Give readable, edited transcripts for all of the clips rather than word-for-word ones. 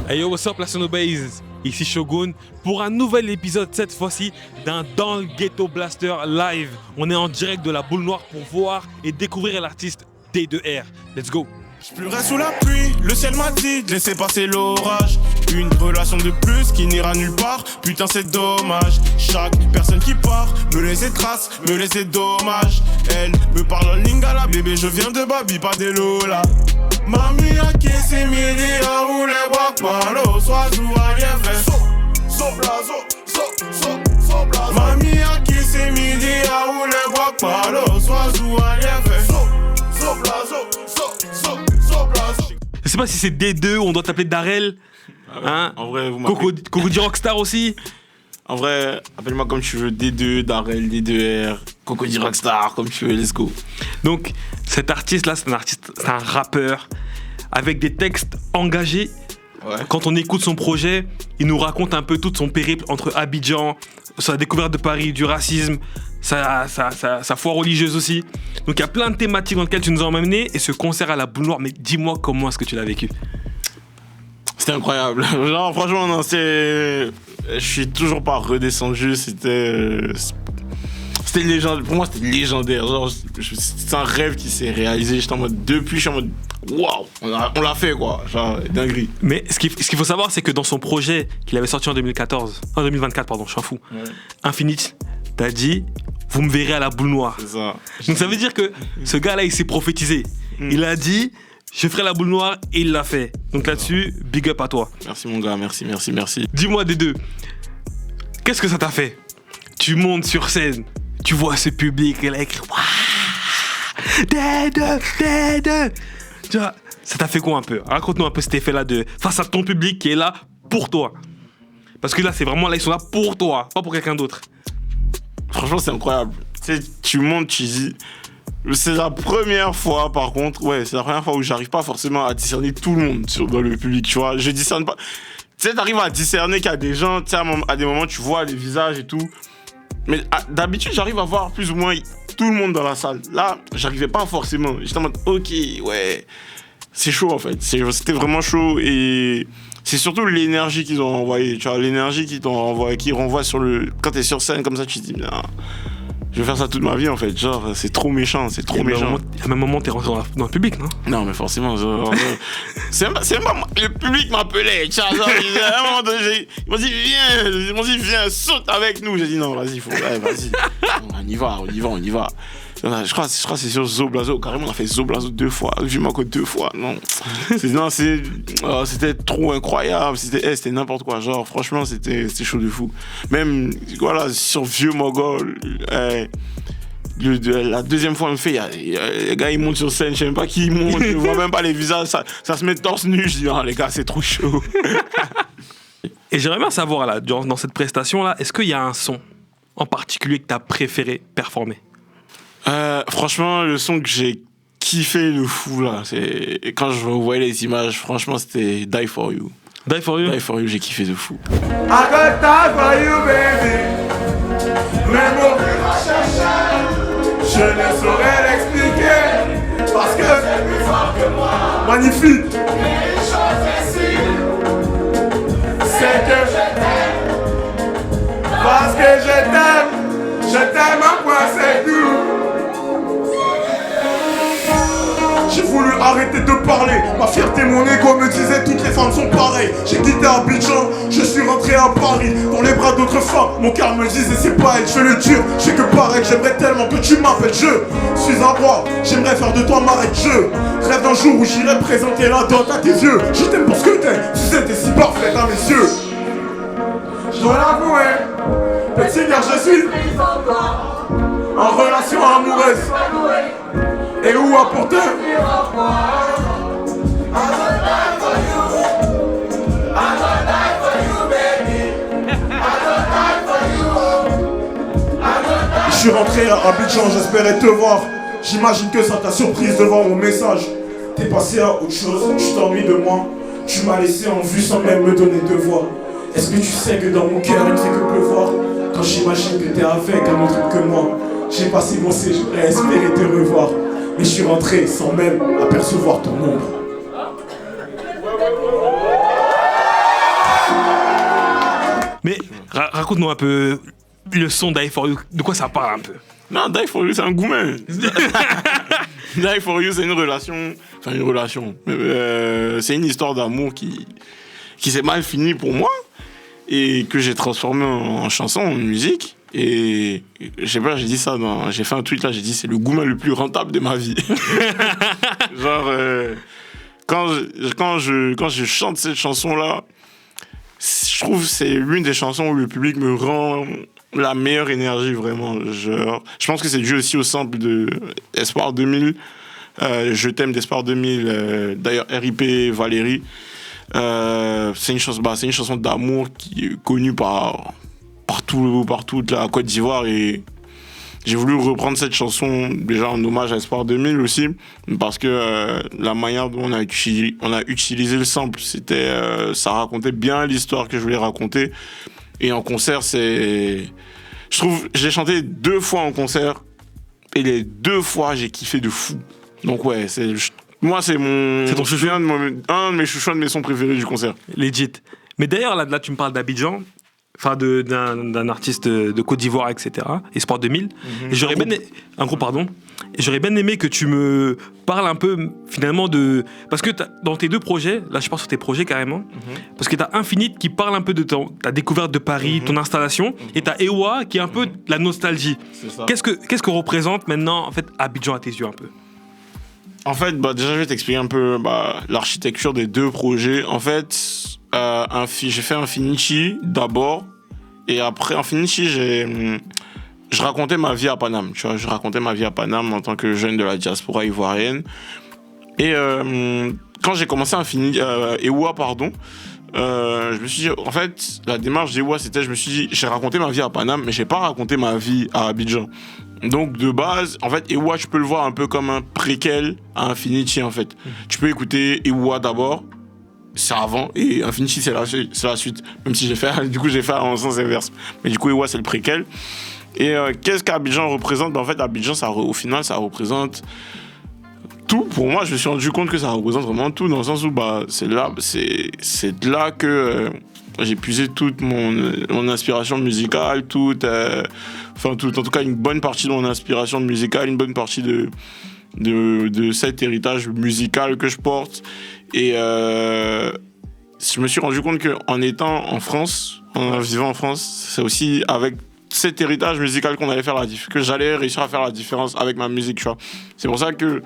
Hey yo, what's up la Sonobase? Ici Shogun pour un nouvel épisode, cette fois-ci d'un Dans le Ghetto Blaster live. On est en direct de la boule noire pour voir et découvrir l'artiste D2R. Let's go! Je pleurais sous la pluie, le ciel m'a dit de laisser passer l'orage. Une relation de plus qui n'ira nulle part, putain c'est dommage. Chaque personne qui part me laisse des traces, me laisse des dommages. Elle me parle en lingala, bébé je viens de Babi, pas des Lola. Mami aquí c'est midi, à où les bois palo, soit ou à rien fait. So blazo. Mami aquí c'est midi, à où les bois palo, soit ou à rien fait. So blazo. Je sais pas si c'est D2 ou on doit t'appeler Darrell. Hein? En vrai, vous Cocody Rockstar aussi. En vrai, appelle-moi comme tu veux, D2, Darrell, D2R, Cocody Rockstar, comme tu veux, let's go. Donc cet artiste là, c'est un rappeur avec des textes engagés. Ouais. Quand on écoute son projet, il nous raconte un peu tout son périple entre Abidjan, sa découverte de Paris, du racisme, sa foi religieuse aussi. Donc il y a plein de thématiques dans lesquelles tu nous as emmenés et ce concert à la boule noire, mais dis-moi comment est-ce que tu l'as vécu? C'était incroyable. Genre franchement, non, je suis toujours pas redescendu, c'était légendaire. Pour moi, c'était légendaire. Genre, c'est un rêve qui s'est réalisé. J'étais en mode, depuis, je suis en mode, waouh, on l'a fait quoi. Genre, dinguerie. Mais ce qu'il faut savoir, c'est que dans son projet qu'il avait sorti en 2024, pardon, je suis un fou. Ouais. Infinite, t'as dit, vous me verrez à la boule noire. C'est ça. Donc ça veut dire que ce gars-là, il s'est prophétisé. Il a dit, je ferai la boule noire et il l'a fait. Donc là-dessus, big up à toi. Merci mon gars, merci. Dis-moi des deux, qu'est-ce que ça t'a fait? Tu montes sur scène, tu vois ce public et là écrit waouh, D2. Tu vois, ça t'a fait quoi un peu? Raconte-nous un peu cet effet-là face à ton public qui est là pour toi. Parce que là, c'est vraiment là, ils sont là pour toi, pas pour quelqu'un d'autre. Franchement, c'est incroyable. Tu sais, tu montes, tu dis. C'est la première fois, par contre, c'est la première fois où j'arrive pas forcément à discerner tout le monde dans le public, tu vois. Je discerne pas. Tu sais, t'arrives à discerner qu'il y a des gens, tu sais, à des moments, tu vois les visages et tout. Mais d'habitude, j'arrive à voir plus ou moins tout le monde dans la salle. Là, j'arrivais pas forcément. J'étais en mode, ok, ouais. C'est chaud, en fait. C'était vraiment chaud et c'est surtout l'énergie qu'ils ont envoyée. Tu vois, l'énergie qu'ils t'ont envoyé, qui renvoie sur le. Quand t'es sur scène comme ça, tu te dis, non. Je vais faire ça toute ma vie en fait, genre c'est trop méchant, c'est trop méchant. À un moment t'es rentré dans le public, non? Non mais forcément, c'est pas moi, le public m'appelait, tu vois, genre, à un moment donné, ils m'ont dit viens, saute avec nous. J'ai dit non, vas-y, vas-y, on y va. Je crois que c'est sur Zoblazo, carrément on a fait Zoblazo 2 fois, Vimako 2 fois, non. C'était trop incroyable, c'était n'importe quoi, genre franchement c'était chaud de fou. Même, voilà, sur Vieux Mogol, la deuxième fois, me fait, les gars ils montent sur scène, je sais même pas qui ils montent, je vois même pas les visages, ça se met torse nu, je dis non les gars c'est trop chaud. Et j'aimerais bien savoir là, dans cette prestation là, est-ce qu'il y a un son en particulier que t'as préféré performer? Franchement, le son que j'ai kiffé de fou là, c'est quand je voyais les images, franchement c'était Die For You. Die For You? Die For You, j'ai kiffé de fou. I got time for you, baby. Les mots que tu cherchais, je ne saurais l'expliquer. Parce que c'est plus fort que moi. Magnifique. Mais une chose est sûre, c'est que je t'aime. Parce que je t'aime un point, c'est tout. J'ai voulu arrêter de parler, ma fierté, mon ego me disait toutes les femmes sont pareilles. J'ai quitté Abidjan, je suis rentré à Paris, dans les bras d'autres femmes. Mon cœur me disait c'est pas elle, je fais le dur. Je fais que pareil, j'aimerais tellement que tu m'appelles. Je suis un roi, j'aimerais faire de toi ma reine. Je rêve d'un jour où j'irai présenter la dot à tes yeux. Je t'aime pour ce que t'es, si c'était si parfaite à mes yeux. Je dois l'avouer, petit car je suis en relation amoureuse. Et où apporter? Je suis rentré à Abidjan, j'espérais te voir. J'imagine que ça t'a surprise de voir mon message. T'es passé à autre chose, tu t'ennuies de moi. Tu m'as laissé en vue sans même me donner de voix. Est-ce que tu sais que dans mon cœur il ne fait que pleuvoir quand j'imagine que t'es avec un autre que moi? J'ai passé mon séjour à espérer te revoir. Mais je suis rentré sans même apercevoir ton ombre. raconte-nous un peu le son d'I For You. De quoi ça parle un peu? Non, Die For You, c'est un gourmet. Die For You, c'est une relation. Enfin, une relation. C'est une histoire d'amour qui s'est mal finie pour moi et que j'ai transformé en chanson, en musique. Et je sais pas, j'ai dit ça j'ai fait un tweet là, j'ai dit c'est le gourmet le plus rentable de ma vie. Genre, quand je chante cette chanson là, je trouve que c'est l'une des chansons où le public me rend la meilleure énergie, vraiment. Je pense que c'est dû aussi au sample de Espoir 2000. Je t'aime d'Espoir 2000. D'ailleurs, RIP Valérie. C'est une chanson d'amour qui est connue partout toute la Côte d'Ivoire. Et j'ai voulu reprendre cette chanson, déjà en hommage à Espoir 2000 aussi, parce que la manière dont on a utilisé le sample, ça racontait bien l'histoire que je voulais raconter. Et en concert, je l'ai chanté 2 fois en concert, et les 2 fois, j'ai kiffé de fou. Donc ouais, moi, c'est ton chouchou, un de mes chouchous, un de mes sons préférés du concert. Legit. Mais d'ailleurs, là tu me parles d'Abidjan, enfin d'un artiste de Côte d'Ivoire, etc. Espoir 2000. Et j'aurais un groupe, pardon. Et j'aurais bien aimé que tu me parles un peu finalement de... Parce que dans tes 2 projets, là je pense sur tes projets carrément, parce que t'as Infinite qui parle un peu de ta découverte de Paris, ton installation, et t'as Ewa qui est un peu la nostalgie. C'est ça. Qu'est-ce que représente maintenant en fait Abidjan à tes yeux un peu? En fait, déjà je vais t'expliquer un peu l'architecture des 2 projets. En fait, j'ai fait Infinity d'abord, et après Infinity, je racontais ma vie à Paname, tu vois. Je racontais ma vie à Paname en tant que jeune de la diaspora ivoirienne. Et quand j'ai commencé Ewa, je me suis dit, en fait, la démarche d'Ewa, c'était, je me suis dit, j'ai raconté ma vie à Paname, mais j'ai pas raconté ma vie à Abidjan. Donc, de base, en fait, Ewa, tu peux le voir un peu comme un préquel à Infinity, en fait. Tu peux écouter Ewa d'abord, c'est avant, et Infinity, c'est la suite. Même si j'ai fait en sens inverse. Mais du coup, Ewa, c'est le préquel. Et qu'est-ce qu'Abidjan représente? En fait, Abidjan, au final, ça représente tout. Pour moi, je me suis rendu compte que ça représente vraiment tout, dans le sens où c'est de là que j'ai puisé toute mon inspiration musicale, en tout cas une bonne partie de mon inspiration musicale, une bonne partie de cet héritage musical que je porte. Et je me suis rendu compte qu'en étant en France, en vivant en France, c'est aussi avec cet héritage musical que j'allais réussir à faire la différence avec ma musique, tu vois. C'est pour ça que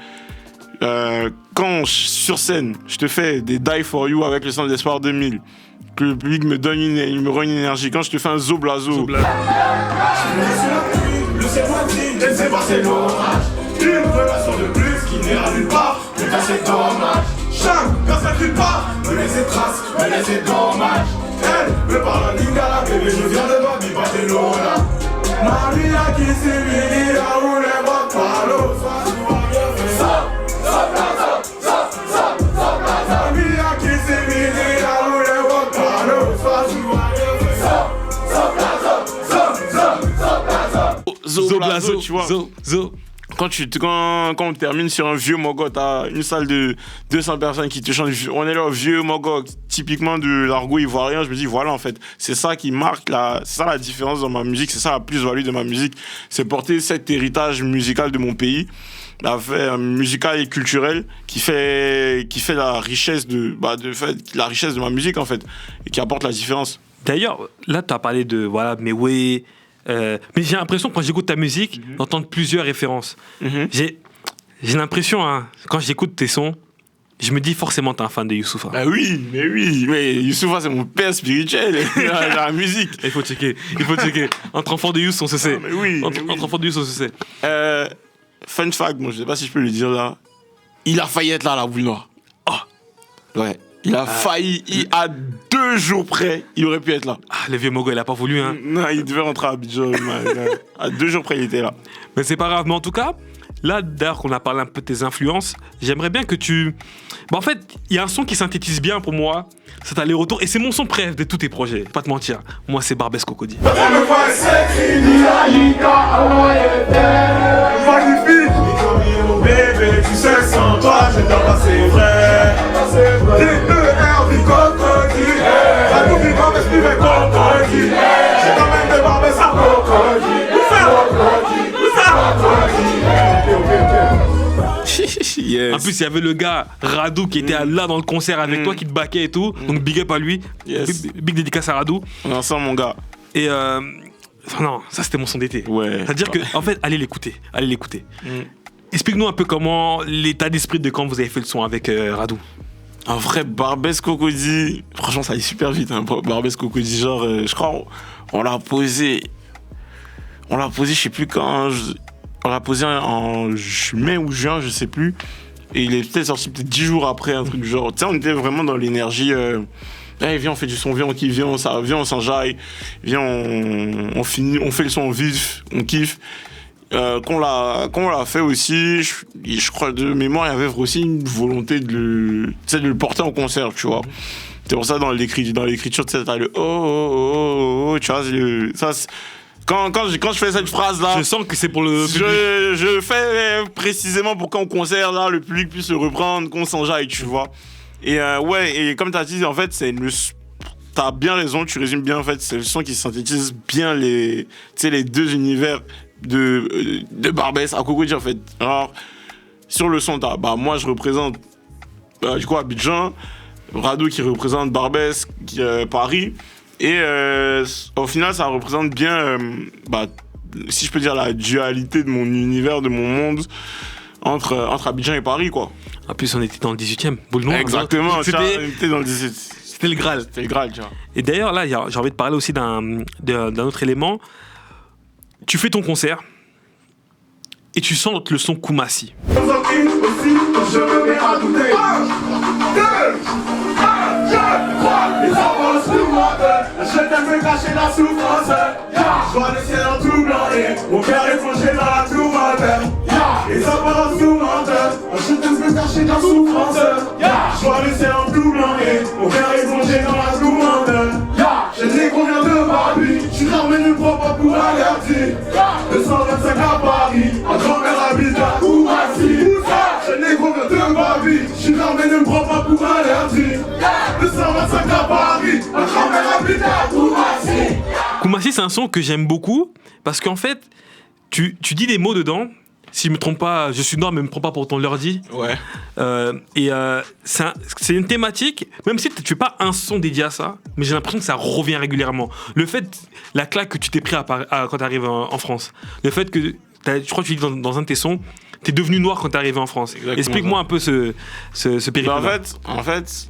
quand sur scène, je te fais des Die For You avec le centre d'Espoir 2000, que le public me rend une énergie. Quand je te fais un Zoblazo. Le ciel moitié, elle s'est passé l'orage. Une relation de plus qui n'ira nulle part. Mais c'est dommage. Chaque personne qui part me laisse trace, me laisse dommage. Elle me parle en lingala, bébé, je viens de Babi, Barcelona. Maria qui s'est mise à rouler votre palo. Maria qui s'est mise à rouler votre palo. Zoblazo, tu vois. Quand on termine sur un vieux mogot, t'as une salle de 200 personnes qui te chantent. On est là, vieux mogot, typiquement de l'argot ivoirien. Je me dis, voilà, en fait, c'est ça qui marque, c'est ça la différence dans ma musique, c'est ça la plus-value de ma musique. C'est porter cet héritage musical de mon pays, musical et culturel, qui fait la richesse la richesse de ma musique, en fait, et qui apporte la différence. D'ailleurs, là, t'as parlé de, mais oui. Mais j'ai l'impression, quand j'écoute ta musique, d'entendre plusieurs références. J'ai l'impression, quand j'écoute tes sons, je me dis forcément t'es un fan de Youssoupha. Ah oui, mais Youssoupha, c'est mon père spirituel dans la musique. Il faut checker. Entre enfants de Youss, on se sait. Ah, mais oui, entre enfants de Youss, on se sait. Fun fact, moi je sais pas si je peux le dire là. Il a failli être là à la boule noire. Oh. Ouais. Il a failli, à 2 jours près, il aurait pu être là. Le vieux Mogo, il a pas voulu, hein. Non, il devait rentrer à Abidjan. À 2 jours près, il était là. Mais c'est pas grave. Mais en tout cas, là, d'ailleurs qu'on a parlé un peu de tes influences, j'aimerais bien que tu... en fait, il y a un son qui synthétise bien pour moi, cet aller-retour, et c'est mon son préf de tous tes projets, pas te mentir. Moi, c'est Barbès Cocody. Magnifique, bébé, tu sais, sans toi, je dors pas, c'est vrai. D2R, vie contredit. La nous vivant, mais je vivais contredit. J'ai dans Yes. En plus, il y avait le gars Radou qui était là dans le concert avec toi, qui te baquait et tout. Donc, big up à lui. Yes. Big dédicace à Radou. On est ensemble, mon gars. Et non, ça c'était mon son d'été. Ouais. C'est-à-dire que, en fait, allez l'écouter. Explique-nous un peu comment l'état d'esprit de quand vous avez fait le son avec Radou. En vrai, Barbès Cocody, franchement, ça allait super vite. Hein. Barbès Cocody, genre, je crois, on l'a posé, je sais plus quand. On l'a posé en mai ou juin, je sais plus. Et il est peut-être sorti 10 jours après, un truc genre. Tu sais, on était vraiment dans l'énergie. Hey, viens, on fait du son, viens, on kiffe, viens, on s'enjaille, viens, on fait le son vif, on kiffe. Qu'on l'a fait aussi, je crois de mémoire, il y avait aussi une volonté de le porter en concert, tu vois. C'est pour ça dans l'écriture, tu sais, t'as le oh, tu vois, quand je fais cette phrase là, Je sens que c'est pour le public. je fais précisément pour qu'en concert là, le public puisse le reprendre, qu'on s'enjaille, tu vois. Et et comme t'as dit, en fait, t'as bien raison, tu résumes bien, en fait, c'est le son qui synthétise bien les deux univers de Barbès à Cocody, en fait. Alors, sur le son, moi je représente du coup Abidjan, Radou qui représente Barbès, Paris, et au final ça représente bien, si je peux dire, la dualité de mon univers, de mon monde entre Abidjan et Paris, quoi. En plus, on était dans le 18e, boule noire. Exactement, C'était dans le 17. c'était le Graal. C'était le Graal, tu vois. Et d'ailleurs, là, j'ai envie de parler aussi d'un autre élément. Tu fais ton concert et tu sens le son Koumassi. Aujourd'hui aussi, je me mets à douter. 1, 2, 1, 2, 3. Les enfants sous moi, je t'aime me cacher la souffrance. Je vois le ciel en tout blanc et mon cœur est plongé dans la tourmente. Les enfants sous moi, je t'aime me cacher la souffrance. Je vois le ciel en tout blanc et mon cœur est plongé dans la tourmente. Je n'ai combien de Barbie, je suis l'armée ne prends pas pour alerter. 225 à Paris, en grand-mère habite à Koumassi. Je n'ai combien de Barbie, je suis l'armée ne prends pas pour alerter. 225 à Paris, en grand-mère habite à Koumassi. Koumassi, c'est un son que j'aime beaucoup parce qu'en fait, tu dis des mots dedans. Si je me trompe pas, je suis noir, mais me prends pas pour ton l'ordi. Ouais. C'est une thématique, même si tu fais pas un son dédié à ça, mais j'ai l'impression que ça revient régulièrement. Le fait, la claque que tu t'es pris quand tu arrives en France, le fait que, je crois que tu dis dans un de tes sons, t'es devenu noir quand t'es arrivé en France. Exactement. Explique-moi un peu ce périple-là. En fait,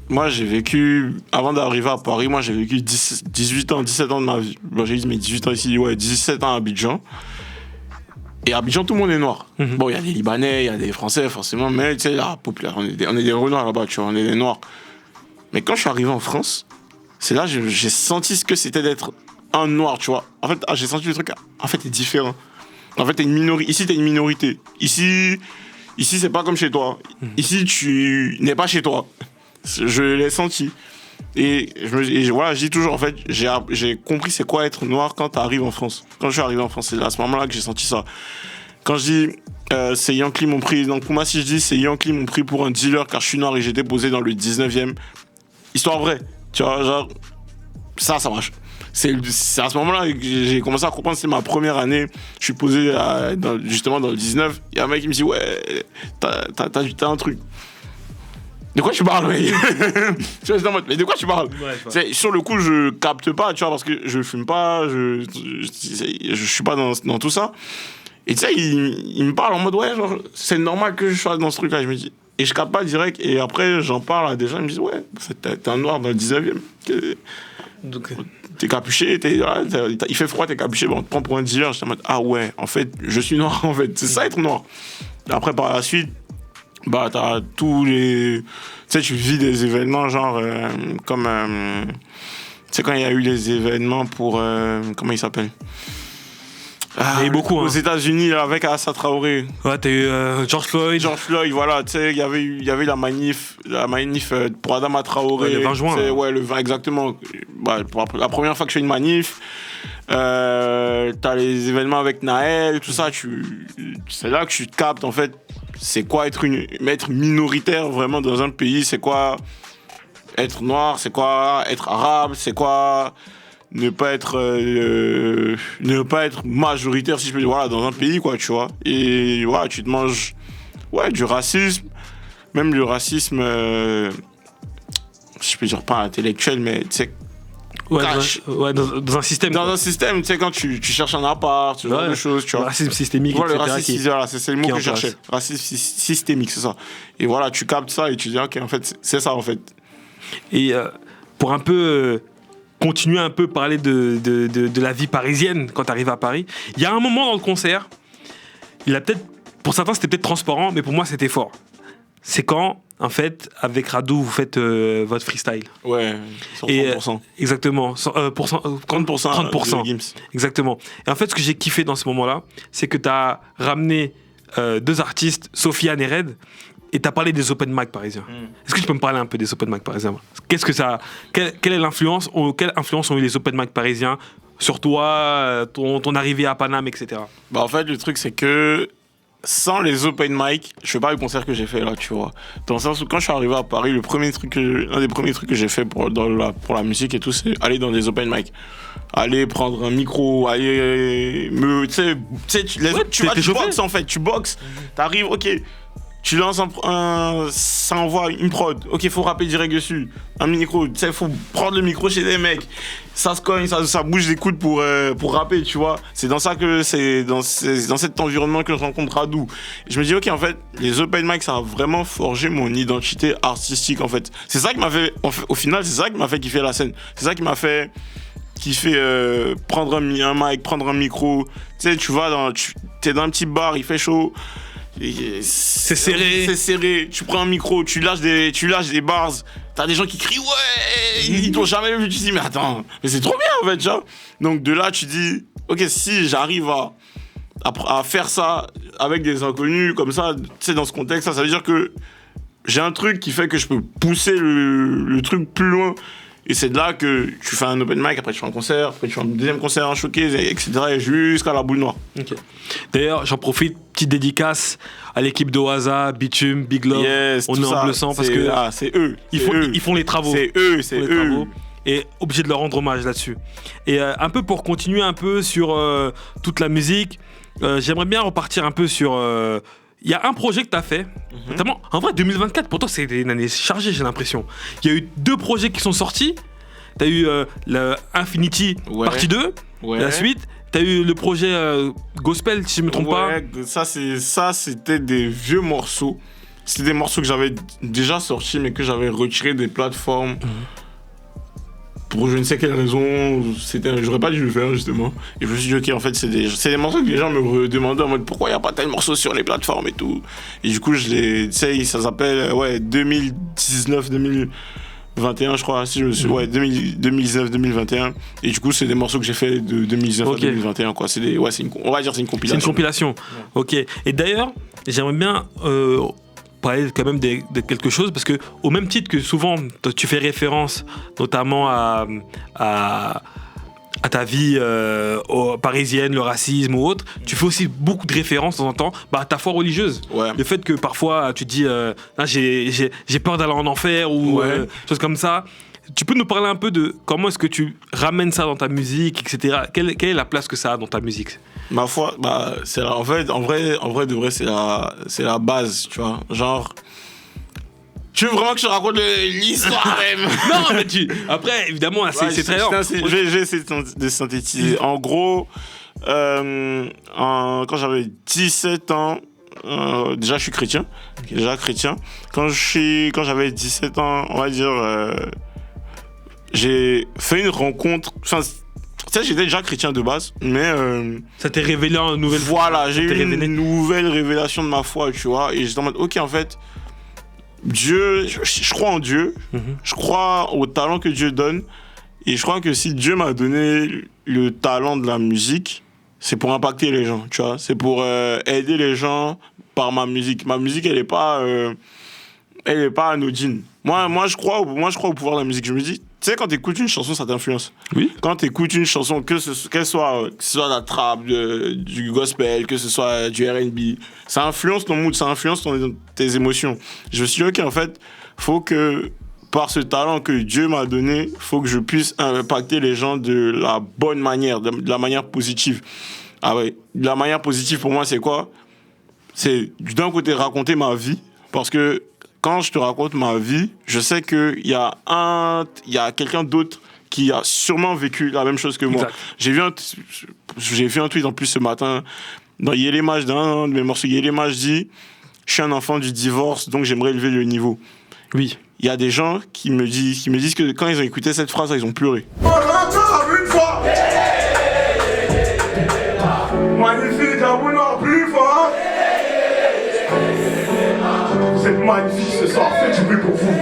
moi j'ai vécu, avant d'arriver à Paris, moi j'ai vécu 17 ans de ma vie. Bon, j'ai dit mes 18 ans ici, 17 ans à Abidjan. Et à Abidjan, tout le monde est noir. Mm-hmm. Bon, il y a des Libanais, il y a des Français, forcément, mais tu sais, la population, on est des Renoirs là-bas, tu vois, on est des Noirs. Mais quand je suis arrivé en France, c'est là que j'ai senti ce que c'était d'être un Noir, tu vois. En fait, j'ai senti le truc, en fait, t'es différent. En fait, ici, t'es une minorité. Ici, c'est pas comme chez toi. Ici, tu n'es pas chez toi. Je l'ai senti. Et voilà, je dis toujours, en fait, j'ai compris c'est quoi être noir quand t'arrives en France. Quand je suis arrivé en France, c'est à ce moment-là que j'ai senti ça. Quand je dis, c'est Yankee m'ont pris, donc pour moi, si je dis, c'est Yankee m'ont pris pour un dealer car je suis noir et j'étais posé dans le 19e, histoire vraie, tu vois, genre, ça marche. C'est à ce moment-là que j'ai commencé à comprendre, c'est ma première année, je suis posé justement dans le 19, il y a un mec qui me dit, ouais, t'as un truc. De quoi tu parles, mec? Tu vois, c'est en mode, mais de quoi tu parles? Ouais, sur le coup, je capte pas, tu vois, parce que je fume pas, je suis pas dans tout ça. Et tu sais, il me parle en mode, ouais, genre, c'est normal que je sois dans ce truc-là. Je me dis, et je capte pas direct, et après, j'en parle à des gens, ils me disent, ouais, t'es un noir dans le 19e. Donc, t'es capuché, il fait froid, t'es capuché, bon, on te prend pour un dealer. Je suis en mode, ah ouais, en fait, je suis noir, en fait. C'est ça être noir. Et après, par la suite, t'as tous les... Tu sais, tu vis des événements genre comme... tu sais, quand il y a eu les événements pour... comment il s'appelle? Il y a eu beaucoup, aux États-Unis avec Assa Traoré. Ouais, t'as eu George Floyd. George Floyd, voilà, tu sais, il y avait la manif pour Adama Traoré. Ouais, le 20 juin. Ouais, le 20, exactement. Pour la première fois que je fais une manif, t'as les événements avec Naël, tout ça, c'est là que tu te captes, en fait, c'est quoi être minoritaire vraiment dans un pays, c'est quoi être noir, c'est quoi être arabe, c'est quoi ne pas être majoritaire, si je peux dire, voilà, dans un pays, quoi, tu vois. Et voilà, tu te manges Ouais, du racisme. Même le racisme, je peux dire pas intellectuel, mais tu sais, Ouais, cash. dans un système. Dans quoi. un système, tu sais, quand tu cherches un appart, ce genre de choses, tu Le vois. racisme systémique, Voilà, le etc. racisme, qui- voilà, c'est le mot qui est que en je cherchais. place. Racisme systémique, c'est ça. Et voilà, tu captes ça et tu dis, ok, en fait, c'est ça, en fait. Et pour un peu continuer un peu parler de la vie parisienne quand tu arrives à Paris, il y a un moment dans le concert, il a peut-être, pour certains c'était peut-être transparent, mais pour moi c'était fort. C'est quand, en fait, avec Radou, vous faites votre freestyle. Ouais, sur Et, 30%. Exactement. 30%. de Gims. Exactement. Et en fait, ce que j'ai kiffé dans ce moment-là, c'est que tu as ramené deux artistes, Sofiane et Red, et tu as parlé des open mic parisiens. Est-ce que tu peux me parler un peu des open mic parisiens? Qu'est-ce que ça, quelle est l'influence, quelle influence ont eu les open mic parisiens sur toi, ton arrivée à Paname, etc. Bah, en fait, le truc, c'est que sans les open mic, je fais pas le concert que j'ai fait là, tu vois. Dans le sens où quand je suis arrivé à Paris, l'un des premiers trucs que j'ai fait pour la musique et tout, c'est aller dans des open mic. Aller prendre un micro, aller me. Tu sais, tu boxes en fait, tu boxes, t'arrives, ok. Tu lances ça envoie une prod. Ok, faut rapper direct dessus. Un micro. Tu sais, faut prendre le micro chez des mecs. Ça se cogne, ça bouge des coudes pour rapper, tu vois. C'est dans cet environnement que je rencontre Radou. Je me dis, ok, en fait, les open mic, ça a vraiment forgé mon identité artistique, en fait. C'est ça qui m'a fait, au final, c'est ça qui m'a fait kiffer la scène. C'est ça qui m'a fait kiffer prendre un mic, prendre un micro. Tu sais, tu vas t'es dans un petit bar, il fait chaud. C'est serré. C'est serré. Tu prends un micro, tu lâches des bars. T'as des gens qui crient ouais. Ils t'ont jamais vu. Tu te dis mais attends, mais c'est trop bien en fait, tu vois. Donc de là tu dis ok, si j'arrive à faire ça avec des inconnus comme ça, tu sais, dans ce contexte, ça veut dire que j'ai un truc qui fait que je peux pousser le truc plus loin. Et c'est de là que tu fais un open mic, après tu fais un concert, après tu fais un deuxième concert, un showcase, etc. et jusqu'à la boule noire. Ok. D'ailleurs, j'en profite, petite dédicace à l'équipe d'Oaza, Bitume, Big Love. Yes, on tout est en ça, bleu sang parce que c'est eux. ils font les travaux. C'est eux, Ils font les travaux. Et obligé de leur rendre hommage là-dessus. Et un peu pour continuer un peu sur toute la musique, j'aimerais bien repartir un peu sur... Il y a un projet que tu as fait, notamment, en vrai 2024, pour toi c'est une année chargée, j'ai l'impression. Il y a eu 2 projets qui sont sortis. Tu as eu le Infinity partie 2, la suite. Tu as eu le projet Gospel, si je ne me trompe pas. Ça, c'était des vieux morceaux. C'était des morceaux que j'avais déjà sortis, mais que j'avais retirés des plateformes. Pour je ne sais quelle raison, j'aurais pas dû le faire justement. Et je me suis dit, ok, en fait, c'est des morceaux que les gens me demandaient en mode pourquoi il n'y a pas tel morceau sur les plateformes et tout. Et du coup, tu sais, ça s'appelle 2019-2021, je crois. Si je me suis, 2019-2021. Et du coup, c'est des morceaux que j'ai fait de 2019 à 2021, quoi. On va dire c'est une compilation. C'est une compilation. Ouais. Ok. Et d'ailleurs, j'aimerais bien parler quand même de quelque chose, parce que au même titre que souvent tu fais référence notamment à ta vie parisienne, le racisme ou autre, tu fais aussi beaucoup de références de temps en temps à ta foi religieuse. Ouais. Le fait que parfois tu te dis j'ai peur d'aller en enfer ou choses comme ça. Tu peux nous parler un peu de comment est-ce que tu ramènes ça dans ta musique, etc. Quelle est la place que ça a dans ta musique? Ma foi, c'est en vrai de vrai, c'est la base, tu vois. Genre, tu veux vraiment que je te raconte l'histoire même? Non, mais après, évidemment, c'est très lent. Je vais essayer de synthétiser. En gros, quand j'avais 17 ans, déjà je suis chrétien. Quand j'avais 17 ans, on va dire, j'ai fait une rencontre. Enfin, tu sais, j'étais déjà chrétien de base, mais ça t'est révélé une nouvelle foi. Voilà, j'ai eu une nouvelle révélation de ma foi, tu vois. Et j'étais en mode, ok, en fait, Dieu, je crois en Dieu, je crois au talent que Dieu donne. Et je crois que si Dieu m'a donné le talent de la musique, c'est pour impacter les gens, tu vois. C'est pour aider les gens par ma musique. Ma musique, elle est pas anodine. Moi, je crois au pouvoir de la musique. Je me dis, tu sais, quand tu écoutes une chanson, ça t'influence. Oui. Quand tu écoutes une chanson, que ce soit de la trap, du gospel, que ce soit du R&B, ça influence ton mood, ça influence tes émotions. Je me suis dit, ok, en fait, faut que, par ce talent que Dieu m'a donné, faut que je puisse impacter les gens de la bonne manière, de la manière positive. Ah ouais, de la manière positive, pour moi, c'est quoi? c'est d'un côté raconter ma vie, parce que quand je te raconte ma vie, je sais qu'il y a quelqu'un d'autre qui a sûrement vécu la même chose que moi. Exact. J'ai vu un tweet en plus ce matin, dans Yéléma, dans un de mes morceaux, Yéléma, je dis « Je suis un enfant du divorce, donc j'aimerais élever le niveau. » Oui. Il y a des gens qui me disent que quand ils ont écouté cette phrase, ils ont pleuré. On l'entend une fois. Magnifique, à vous non plus fort. Vous êtes magnifique ce soir, faites du bruit pour vous.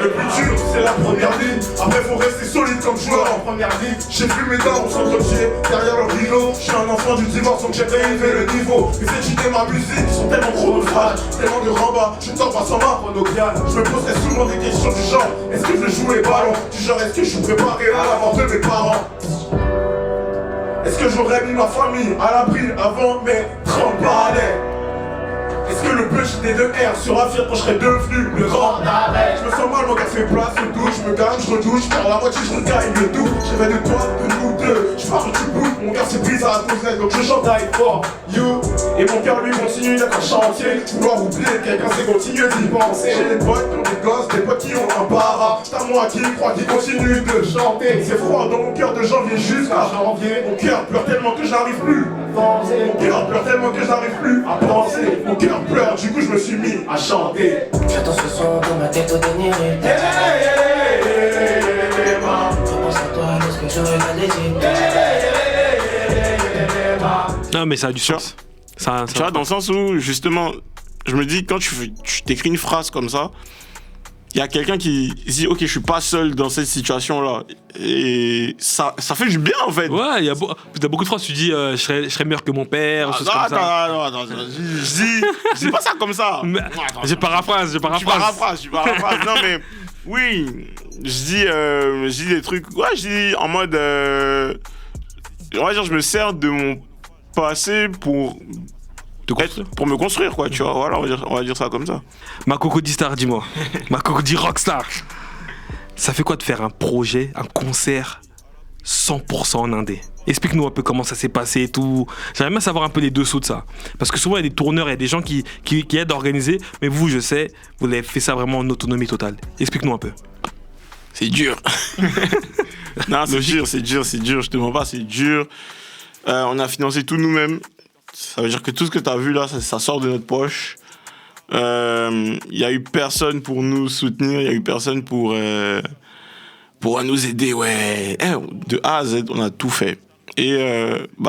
Le plus dur, c'est la première ligne. Après, faut rester solide comme joueur en première ligne. J'ai vu mes dents s'entretuer derrière le rideau. Je suis un enfant du divorce, donc j'ai élevé le niveau. Les études de ma musique sont tellement chronophages, tellement de rembats. Je ne dors pas sans ma chronopiale. Je me poserai souvent des questions du genre: est-ce que je joue les ballons? Du genre, est-ce que je suis préparé à la mort de mes parents? Est-ce que j'aurais mis ma famille à l'abri avant mes 30 parallèles? Est-ce que le punch des deux R sera fier quand je serai devenu le grand arrêt? Je me sens mal, mon gars fait place, je douche, je me calme, je redouche, je perds la moitié, je regagne le tout. Je rêvais de toi, de nous deux, je pars du bout, mon gars s'est pris à la cause, donc je chante avec fort, you. Et mon cœur lui continue d'être un chantier, vouloir oublier quelqu'un c'est continuer d'y penser. J'ai des potes qui ont des gosses, des potes qui ont un para. C'est à moi qui crois, qui continue de chanter. C'est froid dans mon cœur de janvier jusqu'à janvier. Mon cœur pleure tellement que je n'arrive plus. Mon cœur pleure tellement que je n'arrive plus à penser. Mon cœur pleure, du coup je me suis mis à chanter. J'attends ce son dans ma tête au dernier étage. Je pense à toi lorsque je regarde les yeux. Non, mais ça a du sens. Ça Tu vois, dans le sens où, justement, je me dis, quand tu t'écris une phrase comme ça, il y a quelqu'un qui dit, ok, je suis pas seul dans cette situation-là. Et ça fait du bien, en fait. Ouais, il y a beaucoup de phrases, tu dis je serais meilleur que mon père, ou choses comme ça. Attends, je dis pas ça comme ça. Mais, je paraphrase. Tu paraphrases. Non, mais oui, je dis des trucs. Ouais, je dis en mode. On va dire, je me sers de mon passé pour me construire, quoi, tu vois. Voilà, on va dire ça comme ça. Ma Cocody Star, dis-moi. Ma Cocody Rockstar. Ça fait quoi de faire un projet, un concert 100% en indé? Explique-nous un peu comment ça s'est passé et tout. J'aimerais bien savoir un peu les dessous de ça. Parce que souvent, il y a des tourneurs, il y a des gens qui aident à organiser. Mais vous, je sais, vous avez fait ça vraiment en autonomie totale. Explique-nous un peu. C'est dur. Non, c'est dur, je te mens pas, c'est dur. On a financé tout nous-mêmes. Ça veut dire que tout ce que tu as vu là, ça sort de notre poche. Il n'y a eu personne pour nous soutenir, il n'y a eu personne pour nous aider. Ouais. De A à Z, on a tout fait. Et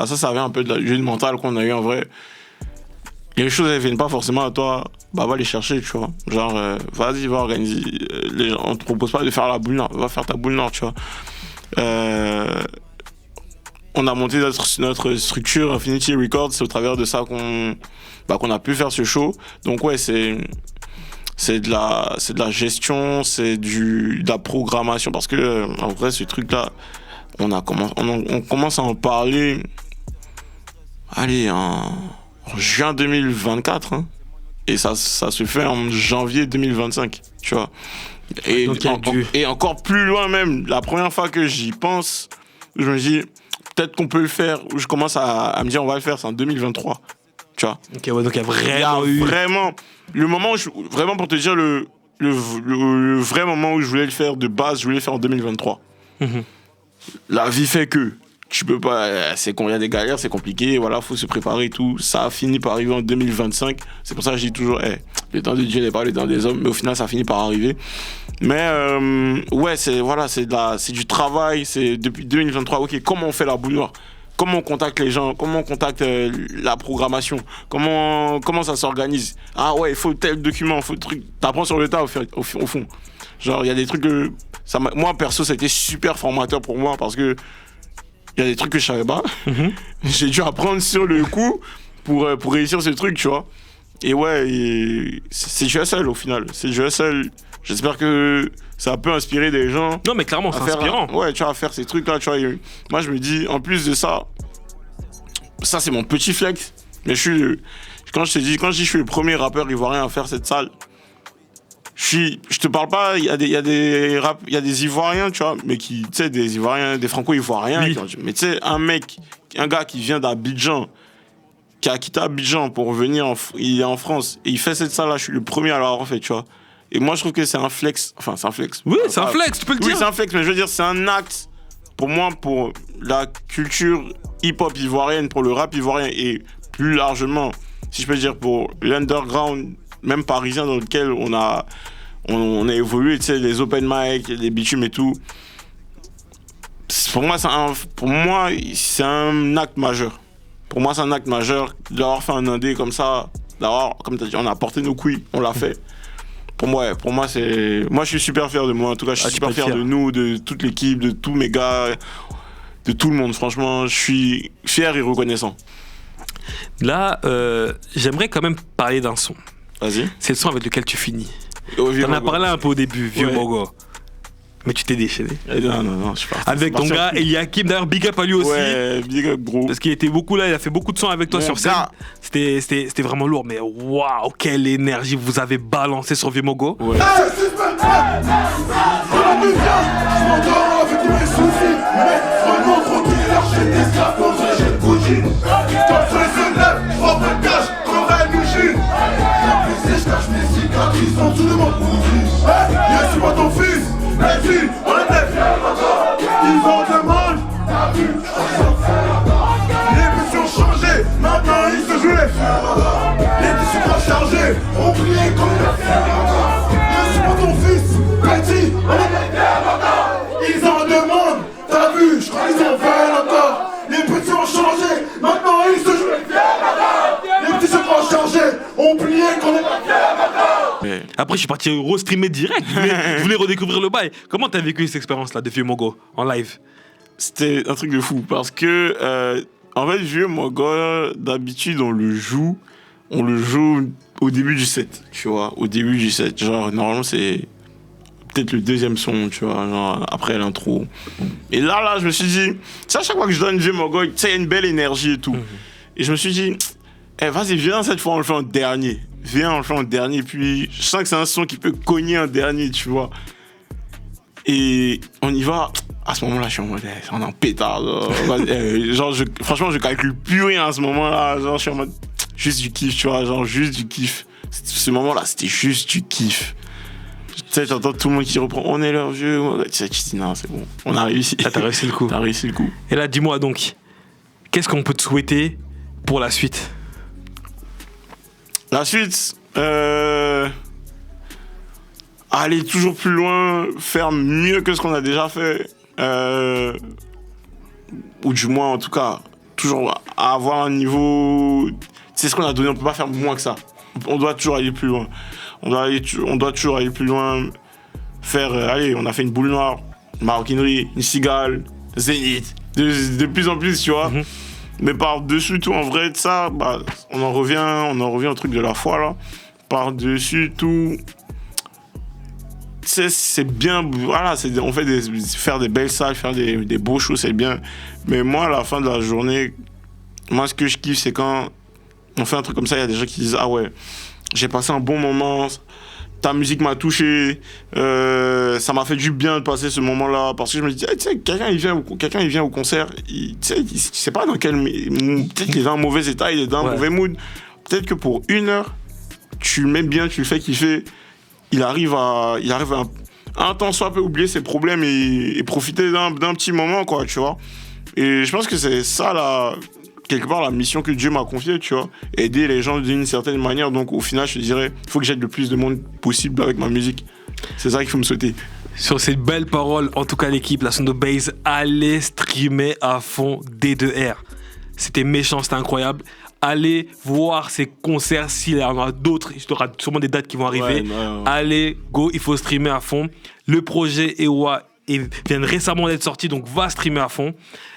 ça vient un peu de la jeu mentale qu'on a eu en vrai. Les choses, elles viennent pas forcément à toi. Va les chercher, tu vois. Genre, vas-y, va organiser. On te propose pas de faire la boule nord. Va faire ta boule nord, tu vois. On a monté notre structure Infinity Records. C'est au travers de ça qu'on a pu faire ce show. Donc ouais, c'est de la gestion, c'est de la programmation. Parce que en vrai, ce truc-là, on commence à en parler. Allez, en juin 2024. Hein, et ça se fait en janvier 2025. Tu vois. Et, et encore plus loin même. La première fois que j'y pense, je me dis, peut-être qu'on peut le faire. Je commence à me dire, on va le faire, c'est en 2023. Tu vois. Ok, ouais, donc il y a vraiment le moment où vraiment pour te dire le vrai moment où je voulais le faire de base, je voulais le faire en 2023. Mm-hmm. La vie fait que tu peux pas, il y a des galères, c'est compliqué, voilà, faut se préparer et tout. Ça a fini par arriver en 2025. C'est pour ça que je dis toujours, le temps de Dieu n'est pas le temps des hommes, mais au final ça finit par arriver. Mais ouais, c'est du travail, c'est depuis 2023. Ok, comment on fait la boule noire? Comment on contacte les gens? Comment on contacte la programmation? Comment ça s'organise? Ah ouais, il faut tel document, il faut truc. T'apprends sur le tas au fond. Genre, il y a des trucs que moi perso, ça a été super formateur pour moi parce que il y a des trucs que je savais pas. Mm-hmm. J'ai dû apprendre sur le coup pour réussir ce truc, tu vois. Et ouais, c'est du seul au final. C'est du seul. J'espère que ça peut inspirer des gens. Non, mais clairement, c'est inspirant. Tu vas à faire ces trucs-là, tu vois. Moi, je me dis, en plus de ça, c'est mon petit flex. Mais quand je dis je suis le premier rappeur ivoirien à faire cette salle, je te parle pas, il y a des Ivoiriens, tu vois, mais tu sais, des Ivoiriens, des Franco-Ivoiriens. Oui. Mais tu sais, un gars qui vient d'Abidjan, qui a quitté Abidjan pour venir, il est en France, et il fait cette salle-là, je suis le premier à l'avoir fait, tu vois. Et moi, je trouve que c'est un flex. Enfin, c'est un flex. Oui, c'est un flex, tu peux le dire. Oui, c'est un flex, mais je veux dire, c'est un acte, pour moi, pour la culture hip-hop ivoirienne, pour le rap ivoirien, et plus largement, si je peux dire, pour l'underground, même parisien, dans lequel on a évolué, tu sais, les open mic, les bitumes et tout. Pour moi, c'est un acte majeur. Pour moi, c'est un acte majeur d'avoir fait un indé comme ça, d'avoir, comme tu as dit, on a porté nos couilles, on l'a fait. Pour moi, c'est. Moi, je suis super fier de moi. En tout cas, je suis super fier de nous, de toute l'équipe, de tous mes gars, de tout le monde. Franchement, je suis fier et reconnaissant. Là, j'aimerais quand même parler d'un son. Vas-y. C'est le son avec lequel tu finis. Oh, T'en as parlé un peu au début, Vieux Ouais. Mogo. Mais tu t'es déchaîné. Non, je suis pas. Avec ton gars Eliakim, d'ailleurs, big up à lui aussi. Ouais, big up, gros. Parce qu'il était beaucoup là, il a fait beaucoup de sons avec toi Mon sur scène. gars. C'était vraiment lourd, mais waouh, quelle énergie vous avez balancé sur Vieux Mogo. Ouais. Hey, suspect, on la devient, je m'endors avec tous mes soucis. Mais vraiment tranquille, l'archer d'esclave contre les jeunes bougies. Quand le soleil se lève, je prends pas de cache, comme elle bougie. Je cache mes cicatrices en dessous de mon bougie. Hey, suis-moi ton fils, les filles, on était fiers encore. Ils en demandent, t'as vu, les petits ont changé, maintenant ils se jouent les fiers. Les petits sont pas chargés, oubliés comme les fiers. Suis-moi ton fils, petit, on était fiers encore. Ils en demandent, t'as vu, je crois qu'ils en veulent encore. Les petits ont changé, maintenant ils se jouent les fiers encore. Les petits sont pas chargés, oubliés qu'on est pas fiers encore. Après, je suis parti re-streamer direct. Je voulais redécouvrir le bail. Comment t'as vécu cette expérience-là de Vieux Mogo en live? C'était un truc de fou parce que, en fait, Vieux Mogo, d'habitude, on le joue au début du set, tu vois, au début du set. Genre, normalement, c'est peut-être le deuxième son, tu vois, genre, après l'intro. Et là, je me suis dit, c'est à chaque fois que je donne Vieux Mogo, tu sais, il y a une belle énergie et tout. Et je me suis dit, vas-y, viens, cette fois, on le fait en dernier. Viens, on le fait en dernier. Puis, je sens que c'est un son qui peut cogner en dernier, tu vois. Et on y va. À ce moment-là, je suis en mode, on est en pétard. Genre, franchement, je calcule plus rien à ce moment-là. Genre, je suis en mode, juste du kiff, tu vois. Genre, juste du kiff. Ce moment-là, c'était juste du kiff. Tu sais, t'entends tout le monde qui reprend, on est leur vieux. Tu sais, tu te dis, non, c'est bon. On a réussi. Ah, t'as réussi le coup. T'as réussi le coup. Et là, dis-moi donc, qu'est-ce qu'on peut te souhaiter pour la suite? La suite, aller toujours plus loin, faire mieux que ce qu'on a déjà fait, ou du moins en tout cas, toujours avoir un niveau, c'est ce qu'on a donné, on peut pas faire moins que ça. On doit toujours aller plus loin. On doit toujours aller plus loin, faire, allez, on a fait une boule noire, une maroquinerie, une cigale, Zénith, de plus en plus, tu vois. Mais par-dessus tout, en vrai, de ça, bah, on en revient au truc de la foi, là. Par-dessus tout, c'est bien, voilà, on fait faire des belles salles, faire des beaux shows, c'est bien. Mais moi, à la fin de la journée, moi, ce que je kiffe, c'est quand on fait un truc comme ça, il y a des gens qui disent, ah ouais, j'ai passé un bon moment, ta musique m'a touché, ça m'a fait du bien de passer ce moment-là, parce que je me dis, tu sais, quelqu'un il vient au concert, tu sais, il sait pas dans quel, peut-être qu'il est dans un mauvais état, il est dans un mauvais mood, peut-être que pour 1 heure, tu le mets bien, tu le fais kiffer, il arrive à un temps soit peu oublier ses problèmes et profiter d'un petit moment, quoi, tu vois. Et je pense que c'est ça, là, quelque part, la mission que Dieu m'a confiée, tu vois. Aider les gens d'une certaine manière. Donc, au final, je te dirais, il faut que j'aide le plus de monde possible avec ma musique. C'est ça qu'il faut me souhaiter. Sur ces belles paroles, en tout cas, l'équipe, la Sonobase, allez streamer à fond D2R. C'était méchant, c'était incroyable. Allez voir ces concerts, s'il y en a d'autres, il y aura sûrement des dates qui vont arriver. Ouais. Allez, go, il faut streamer à fond. Le projet EWA vient récemment d'être sorti, donc va streamer à fond.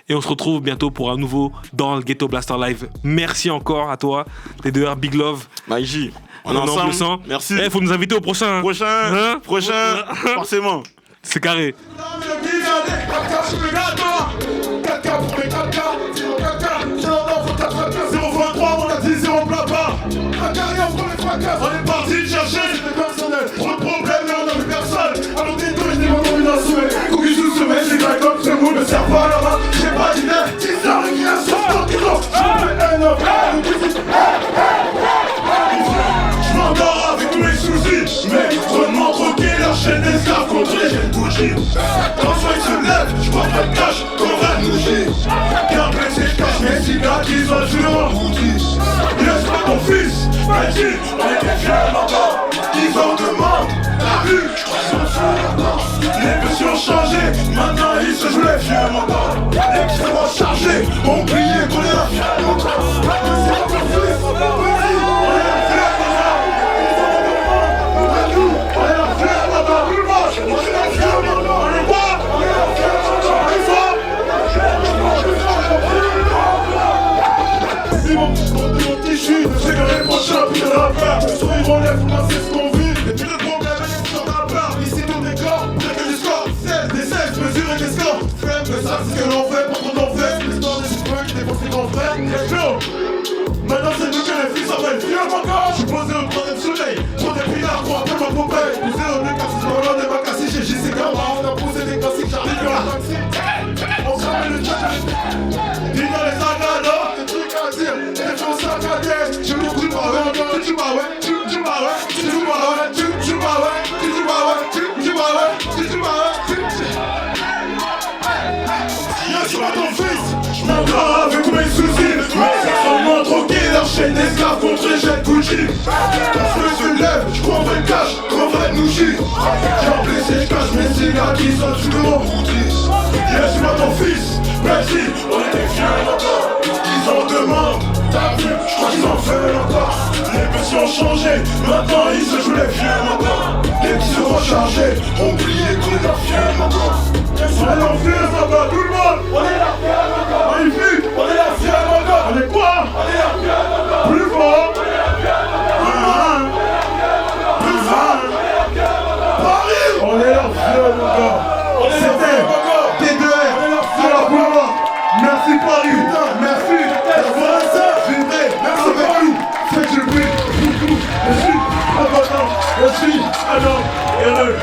Et on se retrouve bientôt pour un nouveau dans le Ghetto Blaster Live. Merci encore à toi, D2R, big love. Maïji, on est en ensemble. le sang. Merci. Faut nous inviter au prochain. Prochain, forcément. C'est carré. On est parti chercher, c'était personnel. Trop de problèmes, mais on n'avait personne. Alors dis-toi, je dis mon nomination. Cookies sous semaine, j'ai craqué comme ce mot ne sert pas là-bas. J'ai pas d'idée, 10 heures et qui a 60 kilos. Je me fais neuf, je m'endors avec tous mes soucis, mais vraiment troquer leur chaîne d'esclaves contre les jeunes bougies. Quand le soleil se lève, je crois pas de cash, qu'on va nous chier. Car blessé, je cache mes cigares qui sont sur mon boutique. Laisse pas ton fils, vas-y, on était fiers encore. Ils en demandent, t'as vu, je crois qu'ils sont fiers encore. Les messieurs ont changé, maintenant ils se jouent les vieux encore. Les qui sont chargés, ont oublié qu'on est là fiers encore. C'est pas ton fils, on est là fiers encore. On est là fiers encore, tout le monde. On est là fiers encore, on est quoi? On est là fiers encore, on est fort. Ils vont compter mon tissu, c'est que les prochains plus de rappeurs. Le sourire en lèvres, moi c'est ce qu'on vit. Et puis le problème est sur la part. Ici tout décor, j'ai que du score. 16 des 16, mesurer des scores. Flemme, mais ça c'est ce que l'on fait, pas trop d'en fait. L'histoire des super qui défendent ses grands frères. Et chaud. Maintenant c'est nous que les filles s'appellent vieux encore. Je suis posé au troisième soleil. Trop des pinards pour appeler ma Popeye. Poussé au nez cassis, dans l'un des macassis. J'ai JC Gamma, on a posé des classiques. J'arrive dans la taxi. On crame le chat. Dis dans les agados, des trucs à dire. Des choses saccadées. Je me coupe pas ouais, tu m'as ouais, tu m'as ouais, tu m'as ouais, tu m'as ouais, tu m'as ouais, tu m'as ouais, tu m'as ouais, Y'a pas ton fils, j'm'endors avec tous mes soucis. Seulement troquer leur chaîne d'esclaves contre les jeunes bougies. Quand le feu se lève, j'crois en vrai cash, qu'on va nous chier. J'ai blessé, j'cache mes cigares qui sont sous mon boutique. Y'a pas ton fils, vas-y, on était fiers encore. Ils en demandent, t'as vu, j'crois qu'ils en veulent encore. Les messieurs ont changé, maintenant ils se jouent les vieux encore. Les petits se rechargés, ont oublié qu'on est là fiers encore. On est là fiers encore, tout le monde. On est là fiers encore. Magnifique, on est là fiers encore. On est quoi? On est là fiers encore. Plus fort. On est là fiers encore. Plus fort. Paris. On est là fiers encore. C'était T2R. C'est la boulot. Merci Paris. Merci. Vivrez avec nous. Faites le bruit. Merci. Abonnement. Merci. Alors. Heureux.